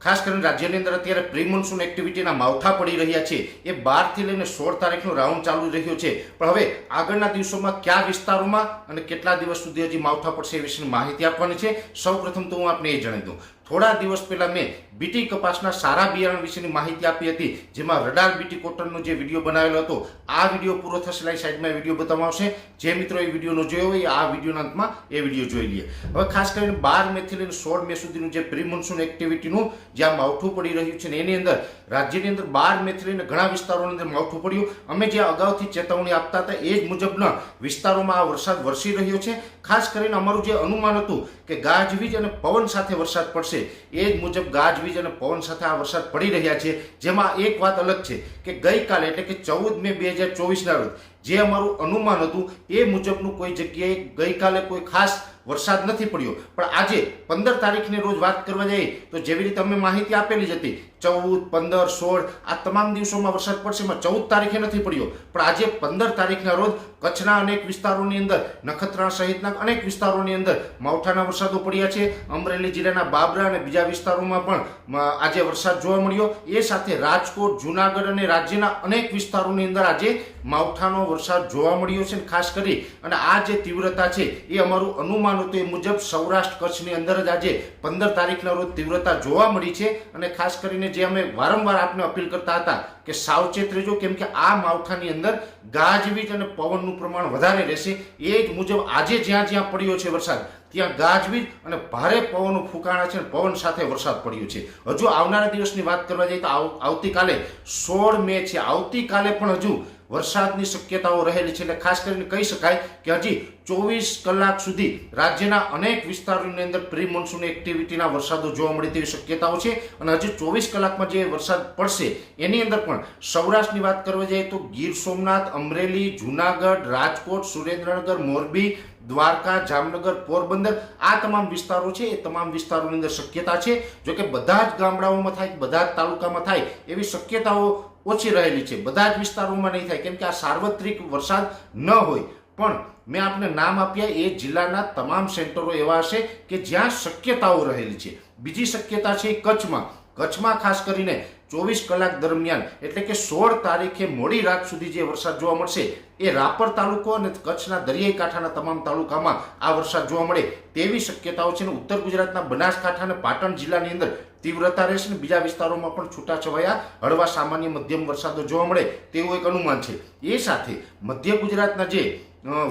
ખાસ કરીને રાજ્યની અંદર અત્યારે પ્રી મોન્સૂન એક્ટિવિટીના માવઠા પડી રહ્યા છે. એ 12 થી લઈને 16 તારીખનો રાઉન્ડ ચાલુ રહ્યો છે. પણ હવે આગળના દિવસોમાં કયા વિસ્તારોમાં અને કેટલા દિવસ સુધી હજી માવઠા પડશે એ વિશેની માહિતી આપવાની છે. સૌપ્રથમ તો હું આપને એ જણાવી દઉં, થોડા દિવસ પહેલા મેં બીટી કપાસના સારા બિયારણ વિશેની માહિતી આપી હતી, જેમાં રડાર બીટી કોટનનો જે વિડીયો બનાવેલો હતો. આ વિડીયો પૂરો થશે એટલે સાઈડમાં વિડીયો બતાવવામાં આવશે. જે મિત્રો એ વિડીયોનો જોયો હોય આ વિડીયોના અંતમાં એ વિડીયો જોઈ લઈએ. હવે ખાસ કરીને 12 મે થી લઈને 16 મે સુધીનું જે પ્રી મોન્સૂન એક્ટિવિટીનું જ્યાં માવઠું પડી રહ્યું છે ને એની અંદર રાજ્યની અંદર 12 મે થી લઈને ઘણા વિસ્તારોની અંદર માવઠું પડ્યું. અમે જે અગાઉથી ચેતવણી આપતા હતા એ જ મુજબના વિસ્તારોમાં આ વરસાદ વરસી રહ્યો છે. ખાસ કરીને અમારું જે અનુમાન હતું કે ગાજવીજ અને પવન સાથે વરસાદ પડશે, એ જ મુજબ ગાજવીજ અને પવન સાથે આ વરસાદ પડી રહ્યા છે. જેમાં એક વાત અલગ છે કે ગઈકાલે એટલે કે 14 મે 2024 ના રોજ જે અમારું અનુમાન હતું એ મુજબનું કોઈ જગ્યાએ ગઈકાલે કોઈ ખાસ વરસાદ નથી પડ્યો. પણ આજે 15 તારીખની રોજ વાત કરવા જઈએ તો જેવી રીતે અમે માહિતી આપેલી જ હતી 14, 15, 16 આ તમામ દિવસોમાં વરસાદ પડશે. એમાં 14 તારીખે નથી પડ્યો, પણ આજે 15 તારીખના રોજ કચ્છના અનેક વિસ્તારોની અંદર, નખત્રાણા સહિતના અનેક વિસ્તારોની અંદર માવઠાના વરસાદો પડ્યા છે. અમરેલી જિલ્લાના બાબરા અને બીજા વિસ્તારોમાં પણ આજે વરસાદ જોવા મળ્યો. એ સાથે રાજકોટ, જૂનાગઢ અને રાજ્યના અનેક વિસ્તારોની અંદર આજે માવઠાનો વરસાદ જોવા મળ્યો છે. ખાસ કરી અને આ જે તીવ્રતા છે એ અમારું અનુમાન હતું એ મુજબ સૌરાષ્ટ્ર કચ્છની અંદર જ આજે 15 તારીખના રોજ તીવ્રતા જોવા મળી છે. અને ખાસ કરીને જે અમે વારંવાર આપને અપીલ કરતા હતા કે સાવચેત રહેજો, કેમ કે આ માવઠાની અંદર ગાજવીજ અને પવનનું પ્રમાણ વધારે રહેશે. એ જ મુજબ આજે જ્યાં જ્યાં પડ્યો છે વરસાદ ત્યાં ગાજવીજ અને ભારે પવનો ફૂંકાણા છે અને પવન સાથે વરસાદ પડ્યો છે. હજુ આવનારા દિવસની વાત કરવા જઈએ તો આવતીકાલે 16 મે છે, આવતીકાલે પણ હજુ વરસાદની શક્યતાઓ રહેલી છે. એટલે ખાસ કરીને કહી શકાય કે હજી 24 કલાક સુધી રાજ્યના અનેક વિસ્તારોની અંદર પ્રી મોન્સૂન એક્ટિવિટીના વરસાદો જોવા મળે તેવી શક્યતાઓ છે. અને હજી 24 કલાકમાં જે વરસાદ પડશે એની અંદર પણ સૌરાષ્ટ્રની વાત કરવા જઈએ તો ગીર સોમનાથ, અમરેલી, જૂનાગઢ, રાજકોટ, સુરેન્દ્રનગર, મોરબી, દ્વારકા, જામનગર, પોરબંદર આ તમામ વિસ્તારો છે એ તમામ વિસ્તારોની અંદર શક્યતા છે. જોકે બધા જ ગામડાઓમાં થાય, બધા જ તાલુકામાં થાય એવી શક્યતાઓ ઓછી રહેલી છે. બધા જ વિસ્તારોમાં નહીં થાય, કેમ કે આ સાર્વત્રિક વરસાદ ન હોય. પણ મેં આપને નામ આપ્યા એ જિલ્લાના તમામ સેન્ટરો એવા હશે કે જ્યાં શક્યતાઓ રહેલી છે. બીજી શક્યતા છે કચ્છમાં. કચ્છમાં ખાસ કરીને 24 કલાક દરમિયાન એટલે કે 16 તારીખે મોડી રાત સુધી જે વરસાદ જોવા મળશે એ રાપર તાલુકો અને કચ્છના દરિયાઈ કાંઠાના તમામ તાલુકામાં આ વરસાદ જોવા મળે તેવી શક્યતાઓ છે. ઉત્તર ગુજરાતના બનાસકાંઠા અને પાટણ જિલ્લાની અંદર તીવ્રતા રહેશે અને બીજા વિસ્તારોમાં પણ છૂટાછવાયા હળવા સામાન્ય મધ્યમ વરસાદો જોવા મળે તેવું એક અનુમાન છે. એ સાથે મધ્ય ગુજરાતના જે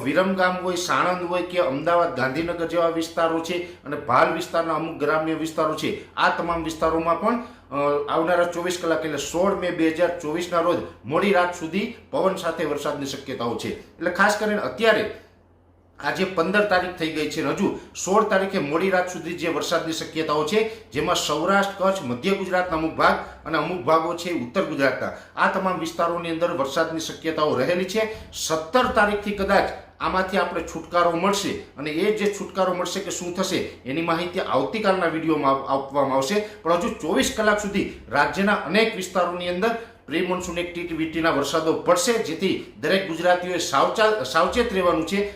વિરમગામ હોય, સાણંદ હોય કે અમદાવાદ, ગાંધીનગર જેવા વિસ્તારો છે અને ભાલ વિસ્તારના અમુક ગ્રામ્ય વિસ્તારો છે, આ તમામ વિસ્તારોમાં પણ આવનારા 24 કલાક એટલે 16 મે 2024 રોજ મોડી રાત સુધી પવન સાથે વરસાદની શક્યતાઓ છે. એટલે ખાસ કરીને અત્યારે આજે 15 તારીખ થઈ ગઈ છે, હજુ 16 તારીખે મોડી રાત સુધી જે વરસાદની શક્યતાઓ છે જેમાં સૌરાષ્ટ્ર, કચ્છ, મધ્ય ગુજરાતના અમુક ભાગ અને અમુક ભાગો છે ઉત્તર ગુજરાતના આ તમામ વિસ્તારોની અંદર વરસાદની શક્યતાઓ રહેલી છે. 17 તારીખથી કદાચ આમાંથી આપણે છુટકારો મળશે અને એ જે છુટકારો મળશે કે શું થશે એની માહિતી આવતીકાલના વિડીયોમાં આપવામાં આવશે. પણ હજુ 24 કલાક સુધી રાજ્યના અનેક વિસ્તારોની અંદર પ્રી મોન્સૂન એક્ટિવિટીના વરસાદો પડશે, જેથી દરેક ગુજરાતીઓએ સાવચેત રહેવાનું છે.